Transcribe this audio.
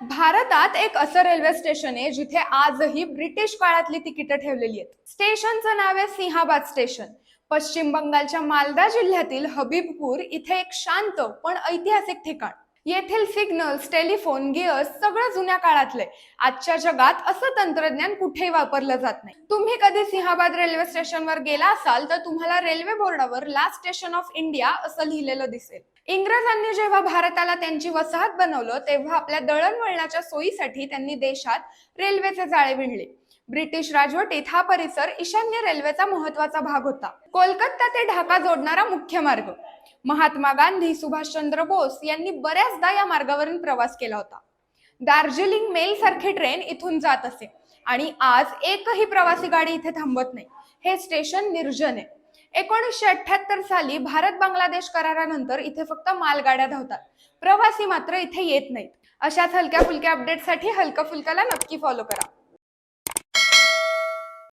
भारतात एक असं रेल्वे स्टेशन आहे जिथे आजही ब्रिटिश काळातली तिकीटं ठेवलेली आहेत. स्टेशनचं नाव आहे सिंहाबाद स्टेशन. पश्चिम बंगालच्या मालदा जिल्ह्यातील हबीबपूर इथे एक शांत पण ऐतिहासिक ठिकाण. येथील सिग्नल्स, टेलिफोन, गिअर्स सगळं जुन्या काळातलंय. आजच्या जगात असं तंत्रज्ञान कुठेही वापरलं जात नाही. तुम्ही कधी सिंहाबाद रेल्वे स्टेशनवर गेला असाल तर तुम्हाला रेल्वे बोर्डावर लास्ट स्टेशन ऑफ इंडिया असं लिहिलेलं दिसेल. इंग्रजांनी जेव्हा भारताला त्यांची वसाहत बनवलं तेव्हा आपल्या दळणवळणाच्या सोयीसाठी त्यांनी देशात रेल्वेचे जाळे विणले. ब्रिटिश राजवटीत हा परिसर ईशान्य रेल्वेचा महत्वाचा भाग होता. कोलकाता ते ढाका जोडणारा मुख्य मार्ग. महात्मा गांधी, सुभाषचंद्र बोस यांनी बऱ्याचदा या मार्गावरून प्रवास केला होता. दार्जिलिंग मेल सारखी ट्रेन इथून जात असे आणि आज एकही प्रवासी गाडी इथे थांबत नाही. हे स्टेशन निर्जन आहे. 1978 साली भारत बांगलादेश करारानंतर इथे फक्त मालगाड्या धावतात. प्रवासी मात्र इथे येत नाहीत. अशाच हलक्या फुलक्या अपडेटसाठी हलका फुलकाला नक्की फॉलो करा.